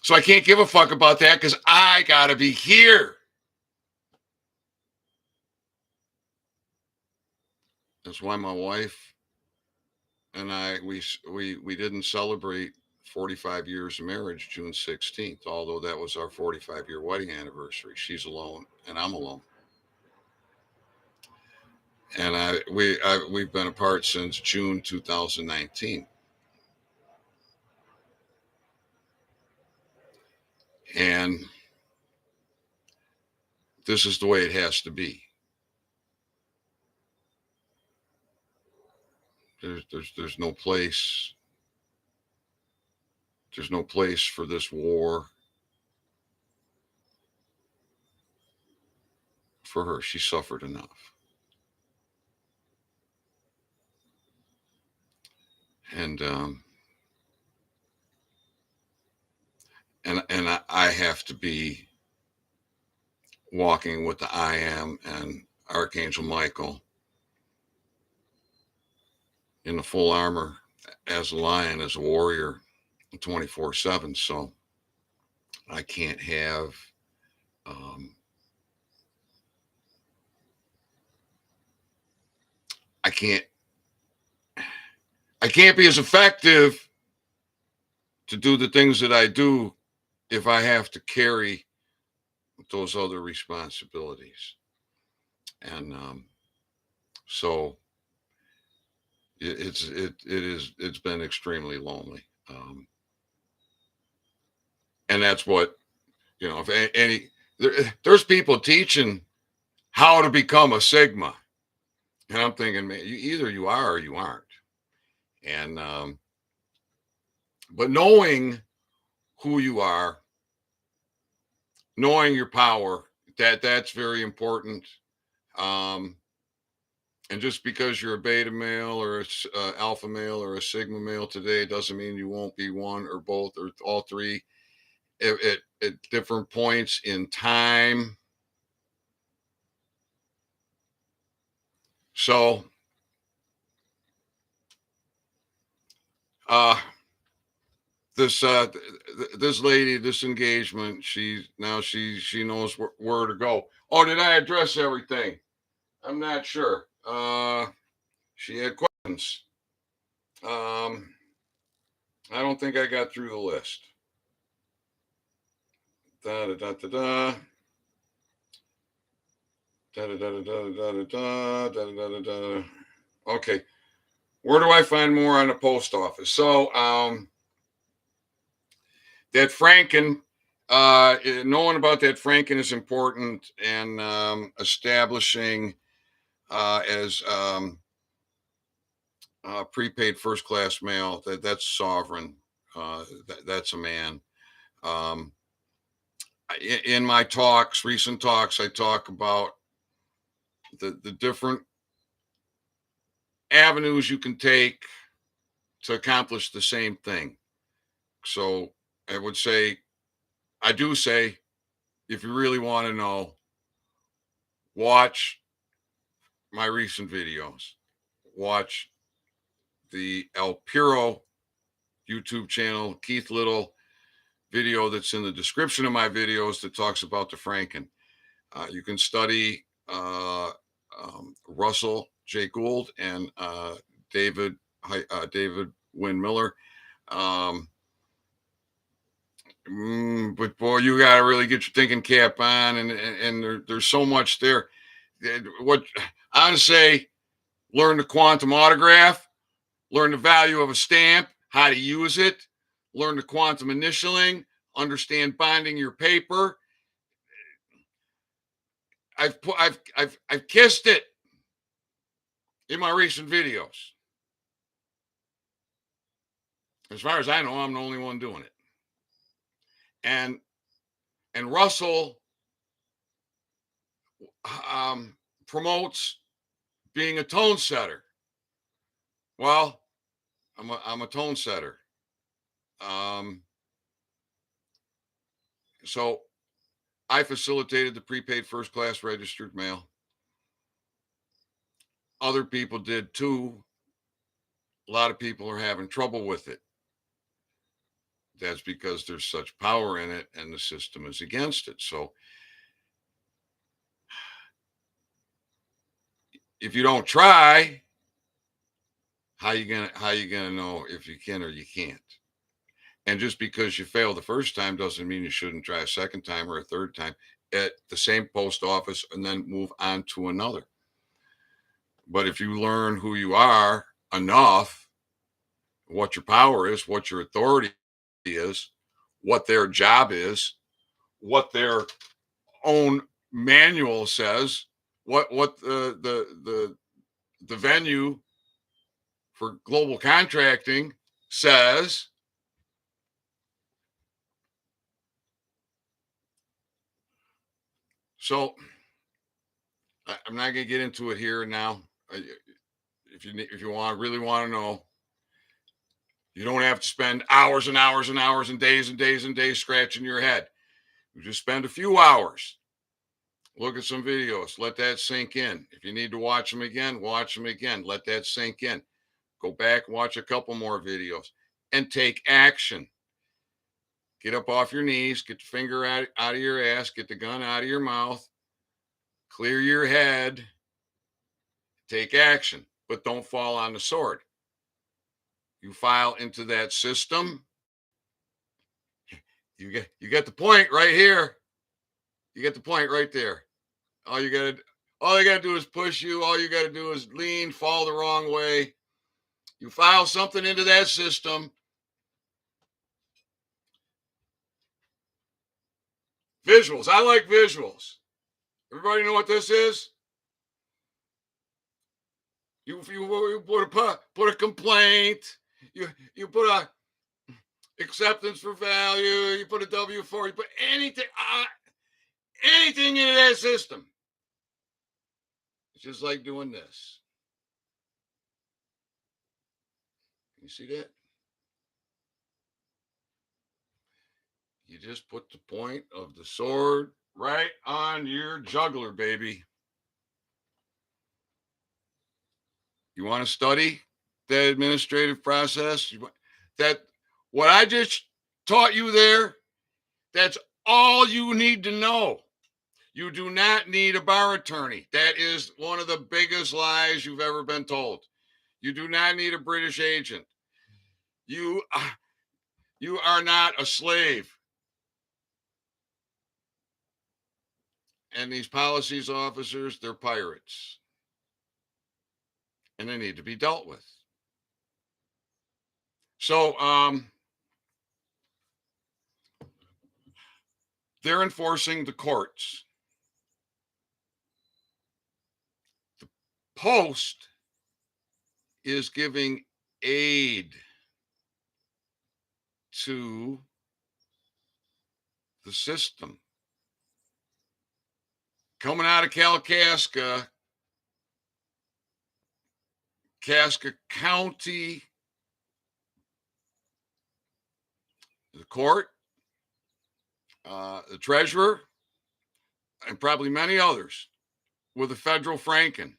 Speaker 1: So I can't give a fuck about that because I gotta be here. That's why my wife and I we didn't celebrate 45 years of marriage June 16th, although that was our 45-year wedding anniversary. She's alone and I'm alone. And we've been apart since June 2019. And this is the way it has to be. There's no place. There's no place for this war for her. She suffered enough. And I have to be walking with the I am and Archangel Michael in the full armor as a lion, as a warrior, 24/7. So I can't have um, I can't I can't be as effective to do the things that I do if I have to carry those other responsibilities. And so it's been extremely lonely. And that's what, if there's people teaching how to become a Sigma. And I'm thinking, man, either you are or you aren't. And, but knowing who you are, knowing your power, that's very important. Um, and just because you're a beta male or a alpha male or a sigma male today doesn't mean you won't be one or both or all three at different points in time. So, uh, this this lady, this engagement, she knows where to go. Oh, did I address everything? I'm not sure. She had questions. Um, I don't think I got through the list. Da da da da da. Da da da da da da da da da da da. Okay. Where do I find more on the post office? So, that Franken, knowing about that Franken is important, and establishing as prepaid first class mail, that's sovereign. That's a man. Um, in my talks, recent talks, I talk about the different avenues you can take to accomplish the same thing. So I would say, I do say, if you really want to know, watch my recent videos. Watch the El Puro YouTube channel, Keith Little video that's in the description of my videos that talks about the Franken. You can study Russell J. Gould and David David Wynn Miller. Um, but boy, you got to really get your thinking cap on, and there's so much there. What I would say, learn the quantum autograph, learn the value of a stamp, how to use it, learn the quantum initialing, understand binding your paper. I've kissed it in my recent videos. As far as I know, I'm the only one doing it. And Russell promotes being a tone setter. Well, I'm a tone setter. Um, so I facilitated the prepaid first class registered mail. Other people did too. A lot of people are having trouble with it. That's because there's such power in it and the system is against it. So if you don't try, how you gonna know if you can or you can't? And just because you fail the first time doesn't mean you shouldn't try a second time or a third time at the same post office and then move on to another. But if you learn who you are enough, what your power is, what your authority is, what their job is, what their own manual says, what the venue for global contracting says. So I'm not going to get into it here and now. If you really want to know, you don't have to spend hours and hours and hours and days and days and days scratching your head. You just spend a few hours, look at some videos, let that sink in. If you need to watch them again, watch them again, let that sink in. Go back, watch a couple more videos, and take action. Get up off your knees, get the finger out of your ass, get the gun out of your mouth, clear your head, take action, but don't fall on the sword. You file into that system. You get the point right here. You get the point right there. All you gotta do is push you. All you gotta do is lean, fall the wrong way. You file something into that system. Visuals. I like visuals. Everybody know what this is? You put a complaint. You put a acceptance for value. You put a W-4. You put anything into that system. It's just like doing this. You see that? You just put the point of the sword right on your jugular, baby. You want to study the administrative process? That what I just taught you there, that's all you need to know. You do not need a bar attorney. That is one of the biggest lies you've ever been told. You do not need a British agent. You you are not a slave. And these policies officers, they're pirates. and they need to be dealt with. So they're enforcing the courts. The Post is giving aid to the system. Coming out of Kalkaska, Kalkaska County, the court, the treasurer, and probably many others with a federal franken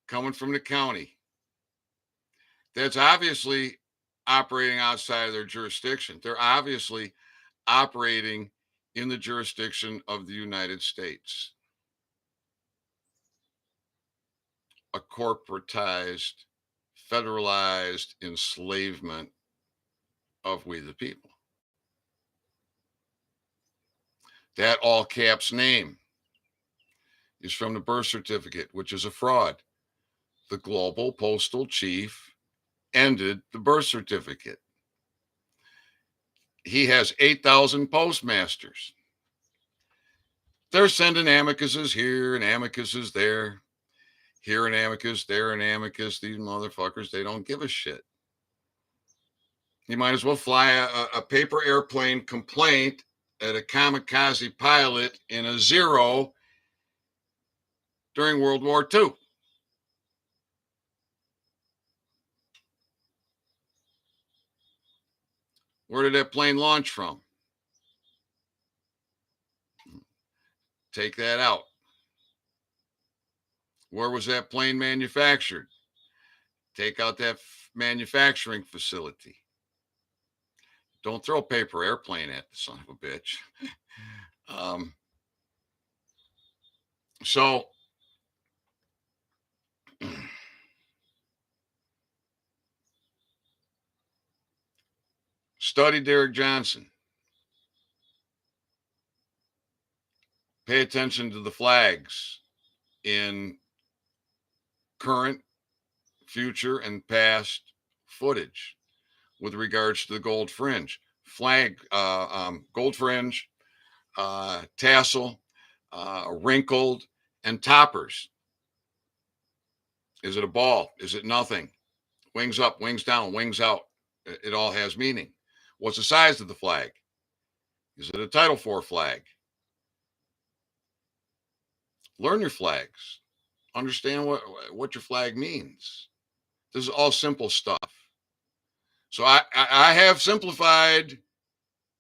Speaker 1: coming from the county. That's obviously operating outside of their jurisdiction. They're obviously operating in the jurisdiction of the United States. A corporatized, federalized enslavement of we the people. That all caps name is from the birth certificate, which is a fraud. The global postal chief ended the birth certificate. He has 8,000 postmasters. They're sending amicuses here and amicuses there. Here an amicus, there an amicus. These motherfuckers, they don't give a shit. You might as well fly a paper airplane complaint at a kamikaze pilot in a Zero during World War II. Where did that plane launch from? Take that out. Where was that plane manufactured? Take out that manufacturing facility. Don't throw a paper airplane at the son of a bitch. So study Derek Johnson. Pay attention to the flags in current, future, and past footage with regards to the gold fringe. Gold fringe, tassel, wrinkled, and toppers. Is it a ball? Is it nothing? Wings up, wings down, wings out. It all has meaning. What's the size of the flag? Is it a Title IV flag? Learn your flags. Understand what your flag means. This is all simple stuff. So I have simplified,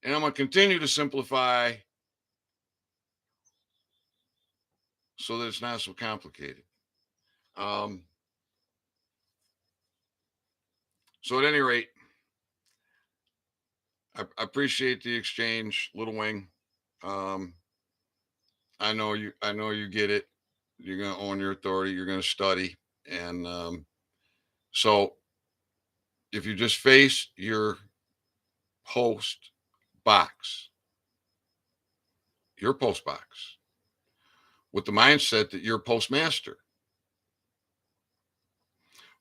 Speaker 1: and I'm going to continue to simplify so that it's not so complicated. So at any rate, I appreciate the exchange, Little Wing. I know you get it. You're going to own your authority. You're going to study. And so if you just face your post box, with the mindset that you're a postmaster,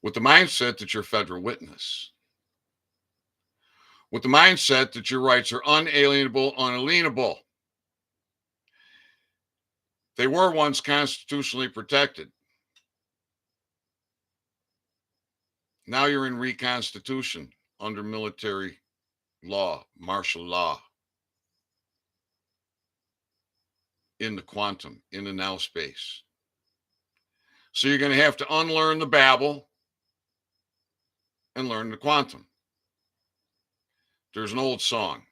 Speaker 1: with the mindset that you're a federal witness, with the mindset that your rights are unalienable, unalienable. They were once constitutionally protected. Now you're in reconstitution under military law, martial law, in the quantum, in the now space. So you're going to have to unlearn the babble and learn the quantum. There's an old song.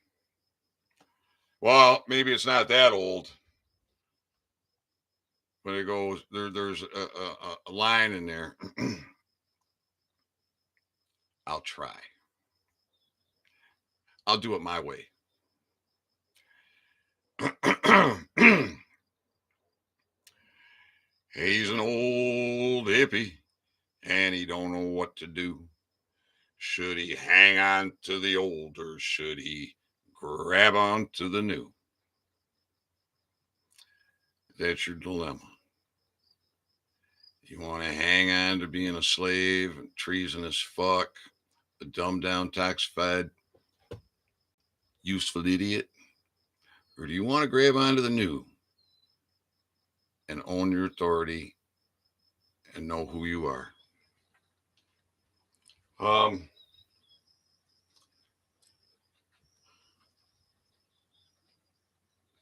Speaker 1: Well, maybe it's not that old, but it goes, there's a line in there. I'll try. I'll do it my way. He's an old hippie and he don't know what to do. Should he hang on to the old or should he grab on to the new? That's your dilemma. You want to hang on to being a slave, treasonous fuck, a dumbed down tax fed, useful idiot? Or do you want to grab onto the new and own your authority and know who you are?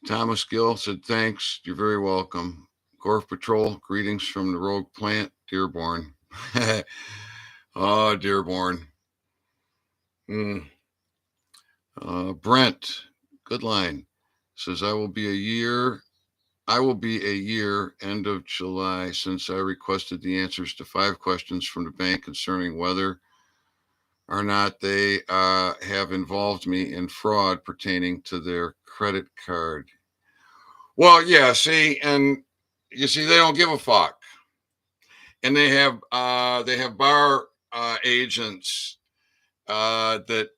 Speaker 1: Thomas Gill said, thanks. You're very welcome. Gorf Patrol, greetings from the Rogue Plant, Dearborn. Oh, Dearborn. Brent, good line, says, I will be a year end of July since I requested the answers to 5 questions from the bank concerning whether or not they have involved me in fraud pertaining to their credit card. Well, yeah, see, and you see, they don't give a fuck. And they have bar agents that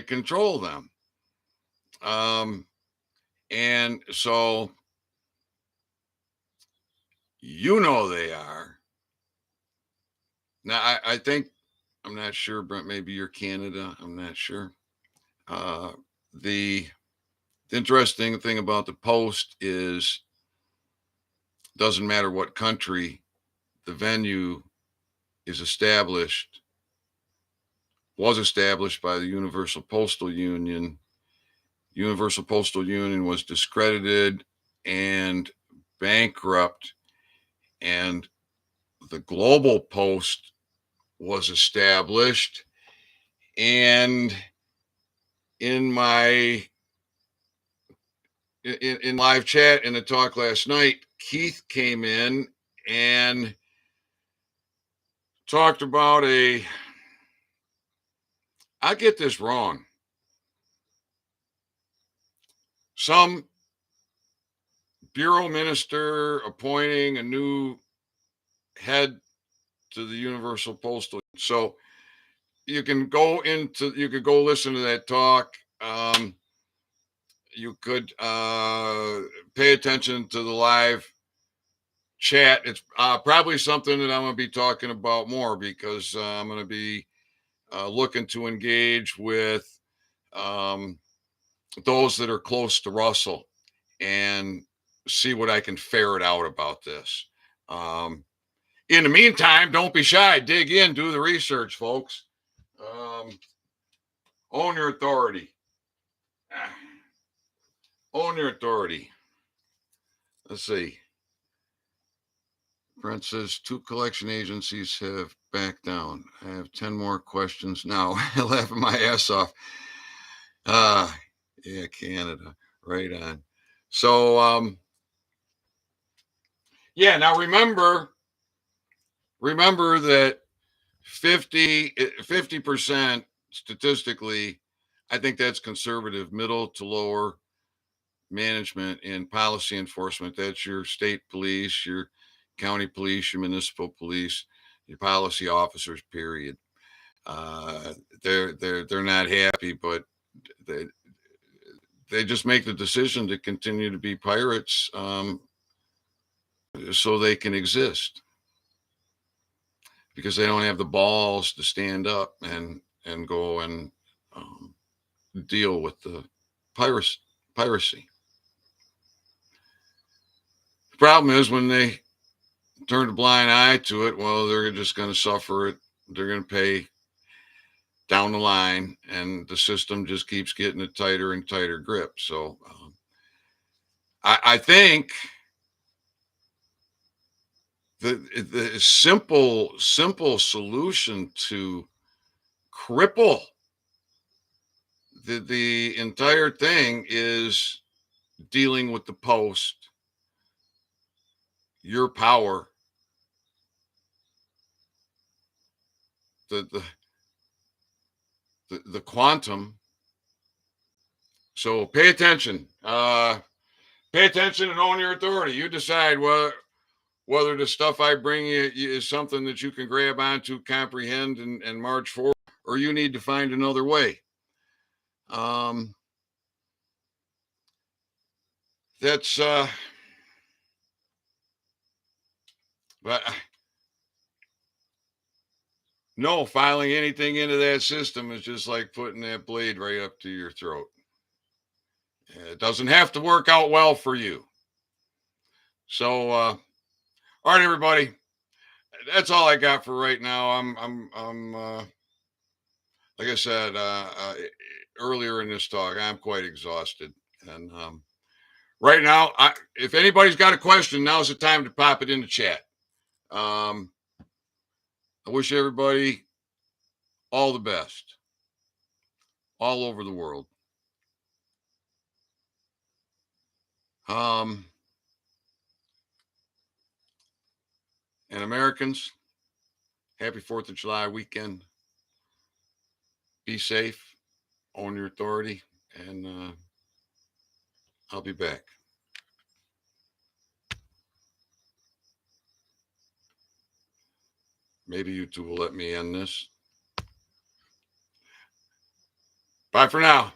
Speaker 1: control them. And so they are. Now I think, I'm not sure, Brent, maybe you're Canada, I'm not sure. The interesting thing about the Post is, doesn't matter what country the venue is was established by the Universal Postal Union. Universal Postal Union was discredited and bankrupt, and the Global Post was established. And in my in live chat in the talk last night, Keith came in and talked about I get this wrong, some bureau minister appointing a new head to the Universal Postal. So you could go listen to that talk. You could pay attention to the live chat. It's probably something that I'm going to be talking about more, because I'm going to be looking to engage with those that are close to Russell and see what I can ferret out about this. In the meantime, don't be shy. Dig in, do the research, folks. Own your authority. Own your authority. Let's see. Brent says 2 collection agencies have backed down. I have 10 more questions now. Laughing my ass off. Yeah, Canada. Right on. So, yeah, now remember that 50% statistically, I think that's conservative, middle to lower management in policy enforcement. That's your state police, your county police, your municipal police, your policy officers, period. They're not happy, but they just make the decision to continue to be pirates, so they can exist, because they don't have the balls to stand up and go and deal with the piracy. The problem is, when they turn a blind eye to it, well, they're just going to suffer it. They're going to pay down the line, and the system just keeps getting a tighter and tighter grip. So I think the simple solution to cripple the entire thing is dealing with the Post, your power, the quantum. So pay attention. Pay attention and own your authority. You decide whether the stuff I bring you is something that you can grab onto, comprehend, and march forward, or you need to find another way. That's but No, filing anything into that system is just like putting that blade right up to your throat. It doesn't have to work out well for you. So, all right, everybody, that's all I got for right now. Like I said earlier in this talk, I'm quite exhausted, and right now, if anybody's got a question, now's the time to pop it in the chat. I wish everybody all the best, all over the world. And Americans, happy 4th of July weekend. Be safe, own your authority, and I'll be back. Maybe YouTube will let me end this. Bye for now.